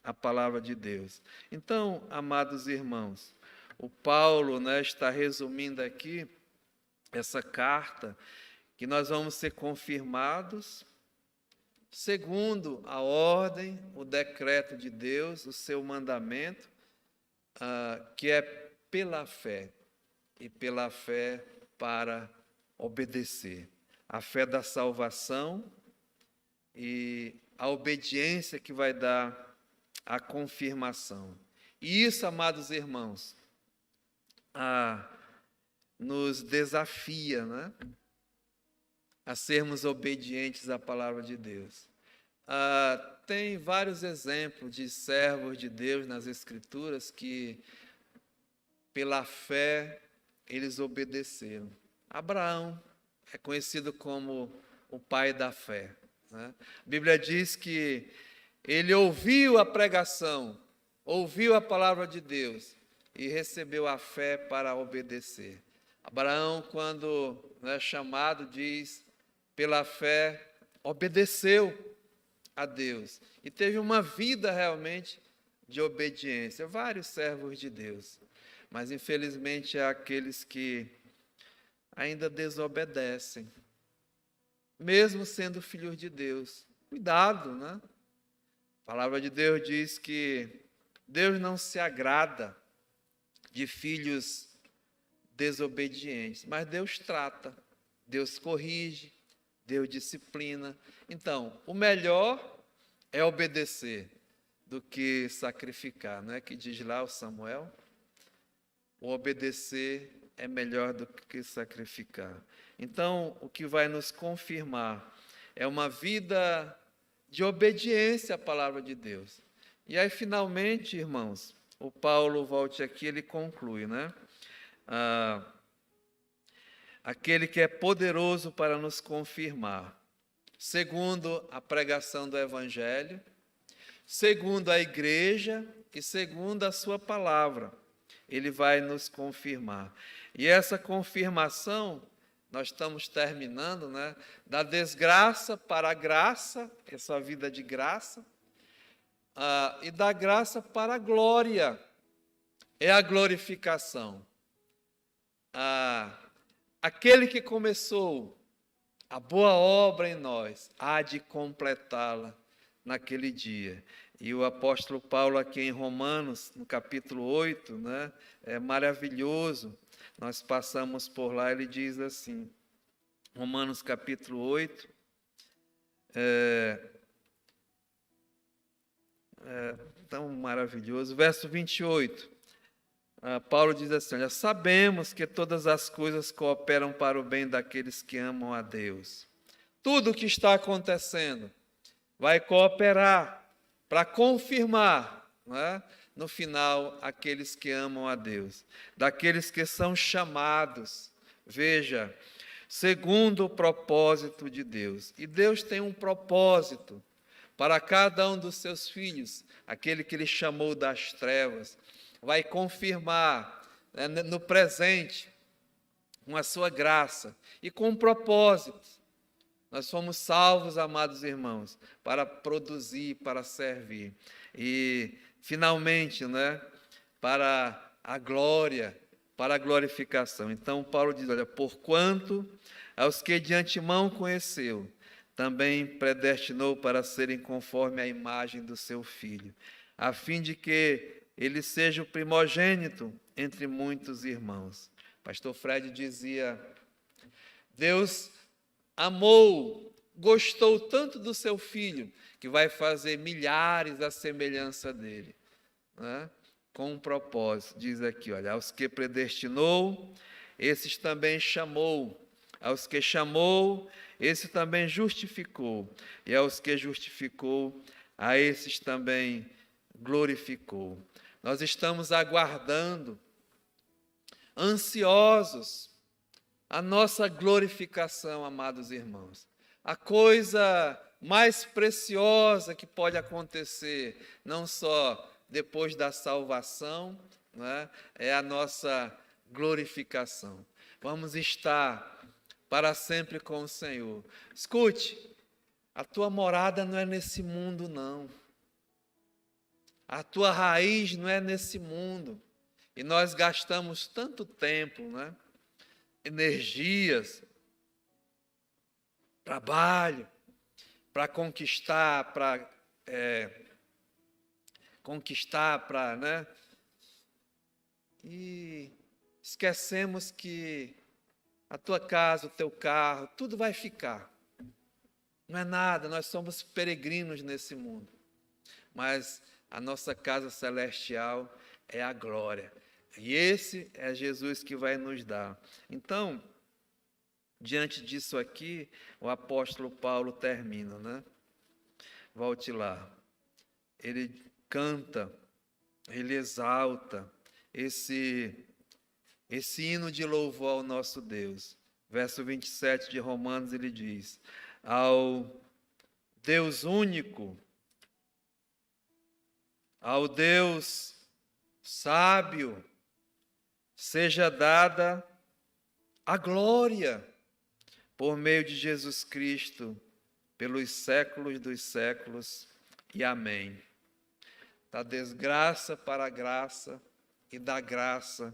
à palavra de Deus. Então, amados irmãos, o Paulo, está resumindo aqui essa carta, que nós vamos ser confirmados segundo a ordem, o decreto de Deus, o seu mandamento, que é pela fé, e pela fé para obedecer. A fé da salvação e a obediência que vai dar a confirmação. E isso, amados irmãos, nos desafia, a sermos obedientes à palavra de Deus. Tem vários exemplos de servos de Deus nas Escrituras que, pela fé, eles obedeceram. Abraão é conhecido como o pai da fé. A Bíblia diz que ele ouviu a pregação, ouviu a palavra de Deus e recebeu a fé para obedecer. Abraão, quando chamado, diz, pela fé, obedeceu a Deus e teve uma vida realmente de obediência. Vários servos de Deus, mas infelizmente há aqueles que ainda desobedecem, mesmo sendo filhos de Deus. Cuidado, A palavra de Deus diz que Deus não se agrada de filhos desobedientes, mas Deus trata, Deus corrige, Deus disciplina. Então, o melhor é obedecer do que sacrificar, não é que diz lá o Samuel? O obedecer é melhor do que sacrificar. Então, o que vai nos confirmar é uma vida de obediência à palavra de Deus. E aí, finalmente, irmãos, o Paulo, volte aqui, ele conclui, aquele que é poderoso para nos confirmar, segundo a pregação do Evangelho, segundo a igreja e segundo a sua palavra, ele vai nos confirmar. E essa confirmação, nós estamos terminando, da desgraça para a graça, essa vida de graça, e da graça para a glória, é a glorificação. Aquele que começou a boa obra em nós, há de completá-la naquele dia. E o apóstolo Paulo aqui em Romanos, no capítulo 8, é maravilhoso. Nós passamos por lá, ele diz assim, Romanos capítulo 8, tão maravilhoso, verso 28. Paulo diz assim, olha, sabemos que todas as coisas cooperam para o bem daqueles que amam a Deus. Tudo o que está acontecendo vai cooperar para confirmar, no final, aqueles que amam a Deus, daqueles que são chamados, veja, segundo o propósito de Deus. E Deus tem um propósito para cada um dos seus filhos, aquele que Ele chamou das trevas, vai confirmar no presente com a sua graça e com um propósito. Nós somos salvos, amados irmãos, para produzir, para servir. E, finalmente, né, para a glória, para a glorificação. Então, Paulo diz, olha, porquanto aos que de antemão conheceu, também predestinou para serem conforme a imagem do seu Filho, a fim de que ele seja o primogênito entre muitos irmãos. Pastor Fred dizia, Deus amou, gostou tanto do seu Filho, que vai fazer milhares à semelhança dele, né? Com um propósito, diz aqui, olha, aos que predestinou, esses também chamou, aos que chamou, esse também justificou, e aos que justificou, a esses também glorificou. Nós estamos aguardando, ansiosos, a nossa glorificação, amados irmãos. A coisa mais preciosa que pode acontecer, não só depois da salvação, né, é a nossa glorificação. Vamos estar para sempre com o Senhor. Escute, a tua morada não é nesse mundo, não. A tua raiz não é nesse mundo. E nós gastamos tanto tempo, né? Energias, trabalho, para conquistar, né? E esquecemos que a tua casa, o teu carro, tudo vai ficar. Não é nada, nós somos peregrinos nesse mundo. Mas a nossa casa celestial é a glória. E esse é Jesus que vai nos dar. Então, diante disso aqui, o apóstolo Paulo termina, né? Volte lá. Ele canta, ele exalta esse hino de louvor ao nosso Deus. Verso 27 de Romanos, ele diz, ao Deus único, ao Deus sábio, seja dada a glória por meio de Jesus Cristo, pelos séculos dos séculos. E amém. Da desgraça para a graça e da graça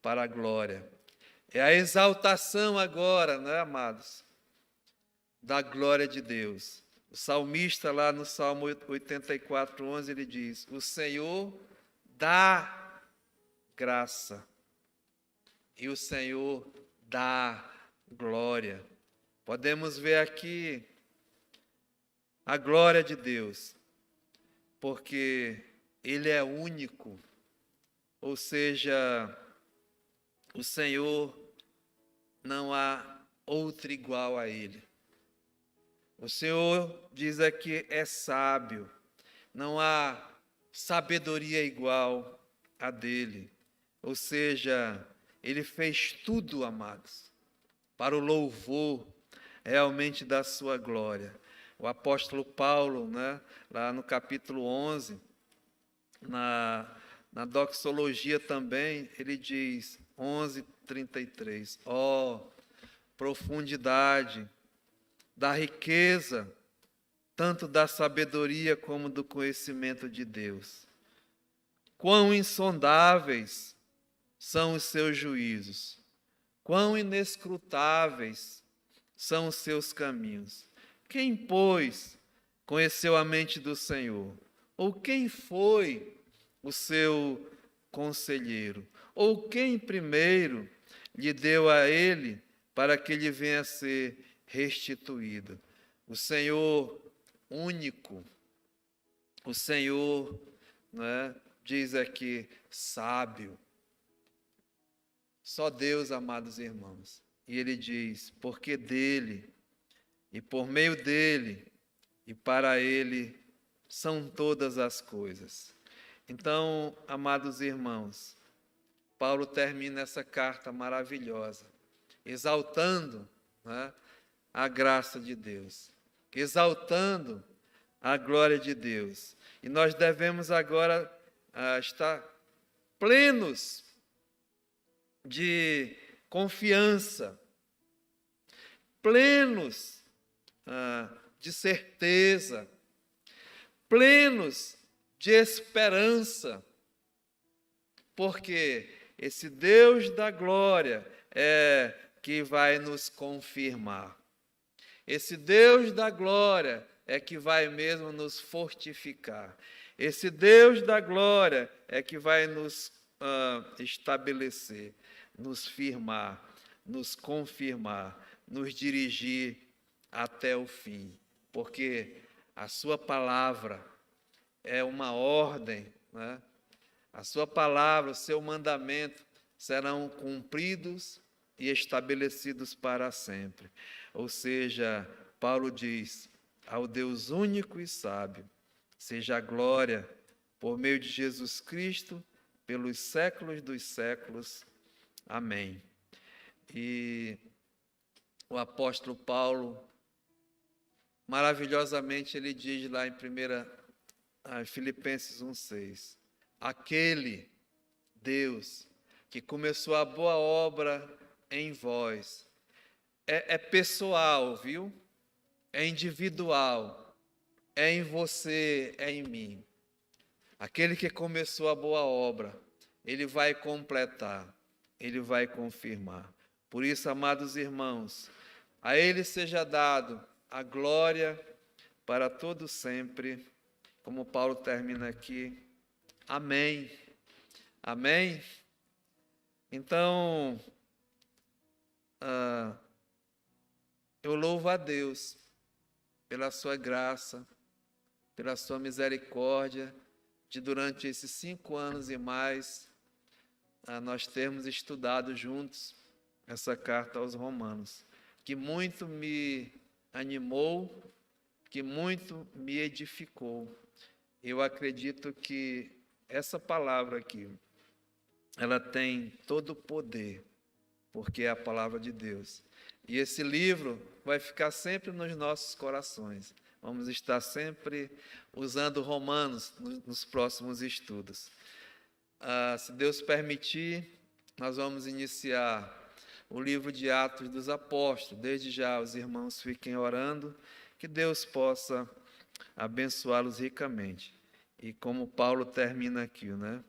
para a glória. É a exaltação agora, não é, amados? Da glória de Deus. O salmista lá no Salmo 84:11, ele diz, o Senhor dá graça e o Senhor dá glória. Podemos ver aqui a glória de Deus, porque Ele é único, ou seja, o Senhor não há outro igual a Ele. O Senhor diz aqui é sábio, não há sabedoria igual a dele. Ou seja, Ele fez tudo, amados, para o louvor realmente da sua glória. O apóstolo Paulo, né, lá no capítulo 11, na doxologia também, ele diz, 11:33, profundidade da riqueza, tanto da sabedoria como do conhecimento de Deus. Quão insondáveis são os seus juízos, quão inescrutáveis são os seus caminhos. Quem, pois, conheceu a mente do Senhor? Ou quem foi o seu conselheiro? Ou quem primeiro lhe deu a ele para que lhe venha a ser restituído? O Senhor único, o Senhor, né, diz aqui, sábio. Só Deus, amados irmãos. E ele diz, porque dele, e por meio dele, e para ele, são todas as coisas. Então, amados irmãos, Paulo termina essa carta maravilhosa, exaltando, né, a graça de Deus, exaltando a glória de Deus. E nós devemos agora estar plenos de confiança, plenos de certeza, plenos de esperança, porque esse Deus da glória é que vai nos confirmar. Esse Deus da glória é que vai mesmo nos fortificar. Esse Deus da glória é que vai nos estabelecer, nos firmar, nos confirmar, nos dirigir até o fim. Porque a sua palavra é uma ordem, né? A sua palavra, o seu mandamento serão cumpridos e estabelecidos para sempre. Ou seja, Paulo diz, ao Deus único e sábio, seja a glória por meio de Jesus Cristo, pelos séculos dos séculos. Amém. E o apóstolo Paulo, maravilhosamente, ele diz lá em Filipenses 1,6, aquele Deus que começou a boa obra em vós, é pessoal, viu? É individual, é em você, é em mim. Aquele que começou a boa obra, ele vai completar, ele vai confirmar. Por isso, amados irmãos, a ele seja dado a glória para todo sempre, como Paulo termina aqui. Amém. Amém? Então, eu louvo a Deus pela sua graça, pela sua misericórdia, de durante esses 5 anos e mais, nós termos estudado juntos essa carta aos Romanos, que muito me animou, que muito me edificou. Eu acredito que essa palavra aqui, ela tem todo o poder, porque é a palavra de Deus. E esse livro vai ficar sempre nos nossos corações. Vamos estar sempre usando Romanos nos próximos estudos. Se Deus permitir, nós vamos iniciar o livro de Atos dos Apóstolos. Desde já, os irmãos fiquem orando, que Deus possa abençoá-los ricamente. E como Paulo termina aqui, né?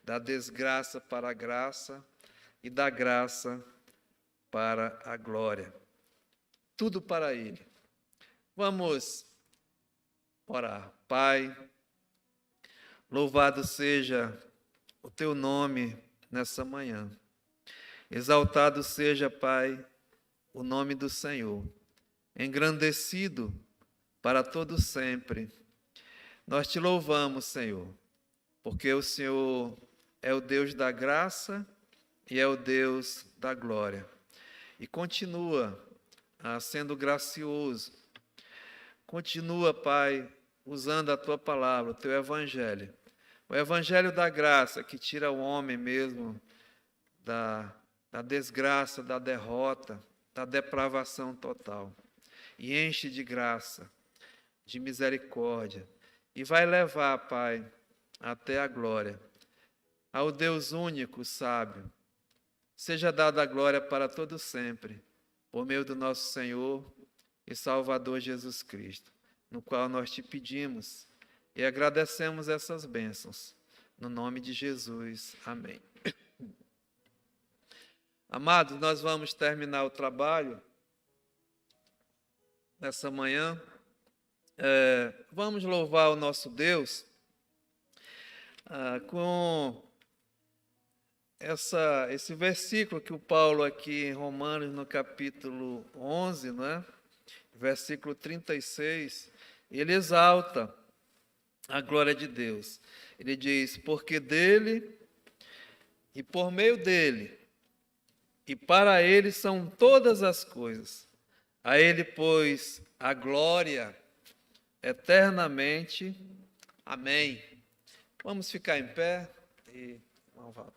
Da desgraça para a graça e da graça para a glória. Tudo para Ele. Vamos orar. Pai, louvado seja o Teu nome nessa manhã. Exaltado seja, Pai, o nome do Senhor. Engrandecido para todo sempre. Nós Te louvamos, Senhor, porque o Senhor é o Deus da graça e é o Deus da glória. E continua sendo gracioso. Continua, Pai, usando a Tua palavra, o Teu Evangelho. O Evangelho da graça, que tira o homem mesmo da desgraça, da derrota, da depravação total. E enche de graça, de misericórdia. E vai levar, Pai, até a glória. Ao Deus único, sábio, seja dada a glória para todo sempre, por meio do nosso Senhor e Salvador Jesus Cristo, no qual nós Te pedimos e agradecemos essas bênçãos. No nome de Jesus. Amém. Amados, nós vamos terminar o trabalho nessa manhã. Vamos louvar o nosso Deus com esse versículo que o Paulo aqui em Romanos, no capítulo 11, né? Versículo 36, ele exalta a glória de Deus. Ele diz, porque dele e por meio dele e para ele são todas as coisas. A ele, pois, a glória eternamente. Amém. Vamos ficar em pé e vamos.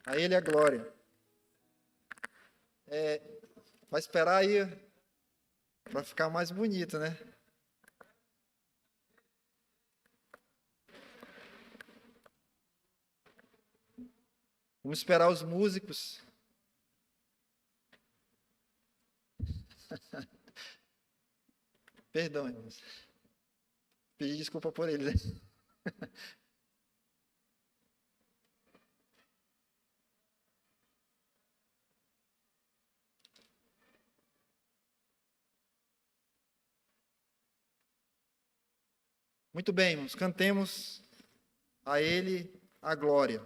A Ele a glória. Vai esperar aí, vai ficar mais bonito, né? Vamos esperar os músicos. Perdão, irmãos. Pedi desculpa por eles. Muito bem, irmãos. Cantemos a Ele a glória.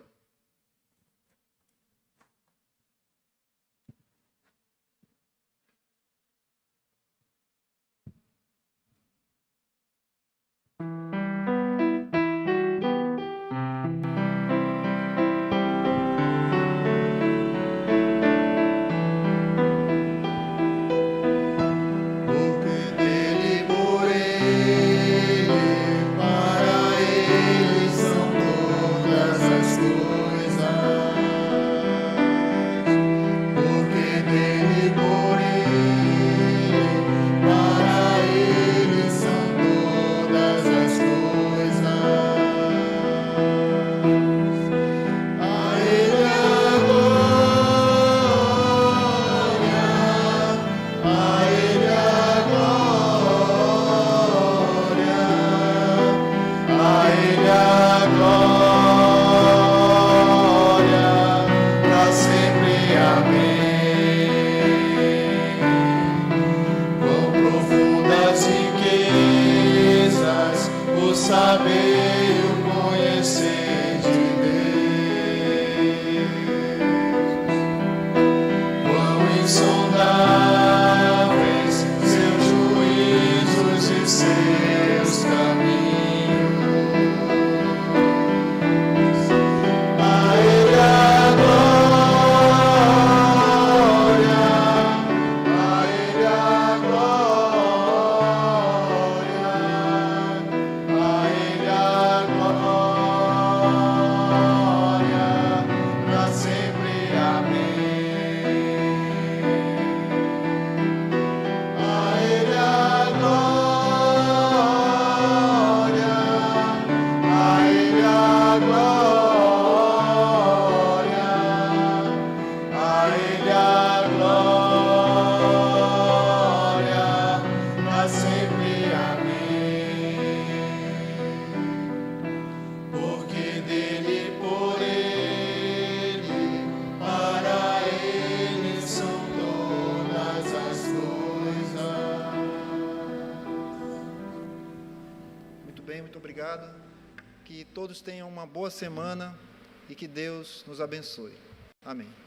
Muito obrigado. Que todos tenham uma boa semana e que Deus nos abençoe. Amém.